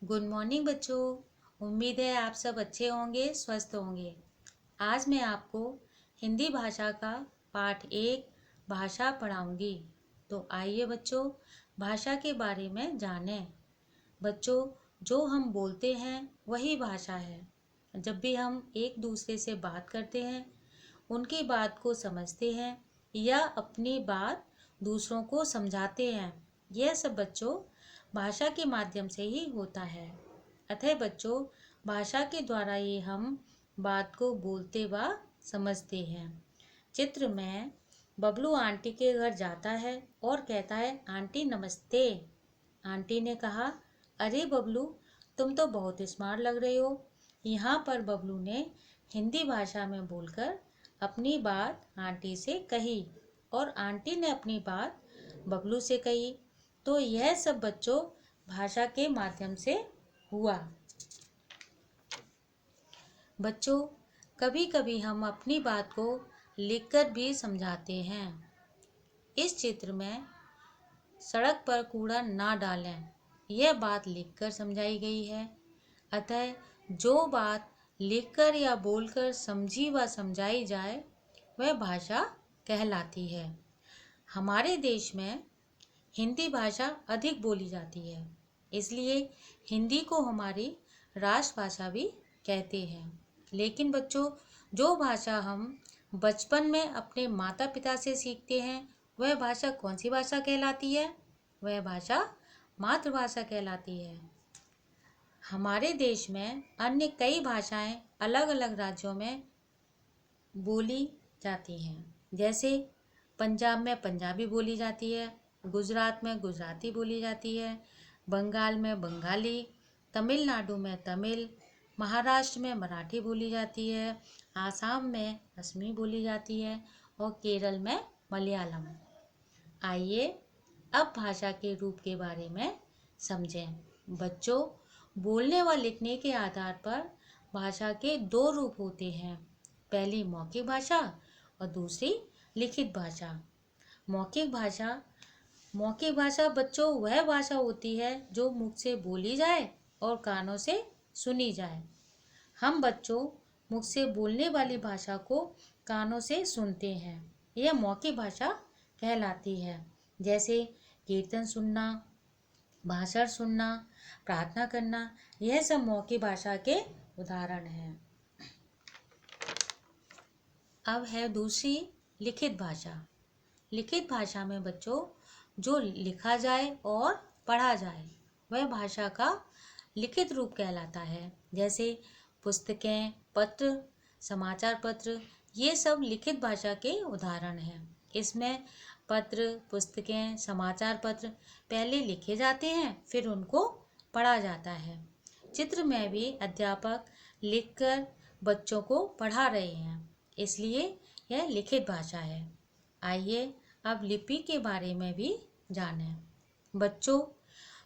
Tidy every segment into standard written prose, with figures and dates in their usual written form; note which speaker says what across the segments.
Speaker 1: Good morning बच्चों। उम्मीद है आप सब अच्छे होंगे, स्वस्थ होंगे। आज मैं आपको हिंदी भाषा का पाठ 1 भाषा पढ़ाऊंगी। तो आइए बच्चों, भाषा के बारे में जानें। बच्चों, जो हम बोलते हैं वही भाषा है। जब भी हम एक दूसरे से बात करते हैं, उनकी बात को समझते हैं या अपनी बात दूसरों को समझाते हैं, यह सब बच्चों भाषा के माध्यम से ही होता है। अतः बच्चों, भाषा के द्वारा ही हम बात को बोलते व समझते हैं। चित्र में बबलू आंटी के घर जाता है और कहता है, आंटी नमस्ते। आंटी ने कहा, अरे बबलू, तुम तो बहुत स्मार्ट लग रहे हो। यहाँ पर बबलू ने हिंदी भाषा में बोलकर अपनी बात आंटी से कही और आंटी ने अपनी बात बबलू से कही। तो यह सब बच्चों भाषा के माध्यम से हुआ। बच्चों, कभी कभी हम अपनी बात को लिखकर भी समझाते हैं। इस चित्र में सड़क पर कूड़ा ना डालें, यह बात लिखकर समझाई गई है। अतः जो बात लिखकर या बोलकर समझी व समझाई जाए, वह भाषा कहलाती है। हमारे देश में हिंदी भाषा अधिक बोली जाती है, इसलिए हिंदी को हमारी राष्ट्रभाषा भी कहते हैं। लेकिन बच्चों, जो भाषा हम बचपन में अपने माता पिता से सीखते हैं, वह भाषा कौन सी भाषा कहलाती है? वह भाषा मातृभाषा कहलाती है। हमारे देश में अन्य कई भाषाएं अलग अलग राज्यों में बोली जाती हैं। जैसे पंजाब में पंजाबी बोली जाती है, गुजरात में गुजराती बोली जाती है, बंगाल में बंगाली, तमिलनाडु में तमिल, महाराष्ट्र में मराठी बोली जाती है, आसाम में असमी बोली जाती है और केरल में मलयालम। आइए अब भाषा के रूप के बारे में समझें। बच्चों, बोलने व लिखने के आधार पर भाषा के 2 रूप होते हैं। पहली मौखिक भाषा और दूसरी लिखित भाषा। मौखिक भाषा बच्चों वह भाषा होती है जो मुख से बोली जाए और कानों से सुनी जाए। हम बच्चों मुख से बोलने वाली भाषा को कानों से सुनते हैं, यह मौखिक भाषा कहलाती है। जैसे कीर्तन सुनना, भाषण सुनना, प्रार्थना करना, यह सब मौखिक भाषा के उदाहरण हैं। अब है दूसरी लिखित भाषा। लिखित भाषा में बच्चों जो लिखा जाए और पढ़ा जाए, वह भाषा का लिखित रूप कहलाता है। जैसे पुस्तकें, पत्र, समाचार पत्र, ये सब लिखित भाषा के उदाहरण हैं। इसमें पत्र, पुस्तकें, समाचार पत्र पहले लिखे जाते हैं, फिर उनको पढ़ा जाता है। चित्र में भी अध्यापक लिखकर बच्चों को पढ़ा रहे हैं, इसलिए यह लिखित भाषा है। आइए अब लिपि के बारे में भी जानें। बच्चों,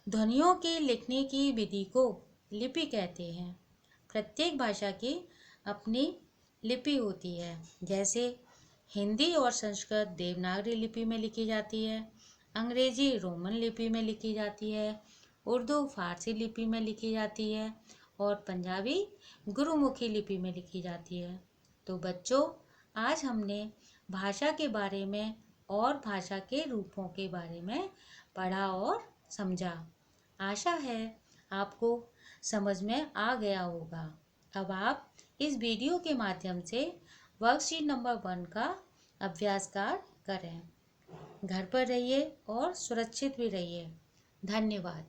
Speaker 1: ध्वनियों के लिखने की विधि को लिपि कहते हैं। प्रत्येक भाषा की अपनी लिपि होती है। जैसे हिंदी और संस्कृत देवनागरी लिपि में लिखी जाती है, अंग्रेजी रोमन लिपि में लिखी जाती है, उर्दू फारसी लिपि में लिखी जाती है और पंजाबी गुरुमुखी लिपि में लिखी जाती है। तो बच्चों, आज हमने भाषा के बारे में और भाषा के रूपों के बारे में पढ़ा और समझा। आशा है आपको समझ में आ गया होगा। अब आप इस वीडियो के माध्यम से वर्कशीट नंबर 1 का अभ्यास कार्य करें। घर पर रहिए और सुरक्षित भी रहिए। धन्यवाद।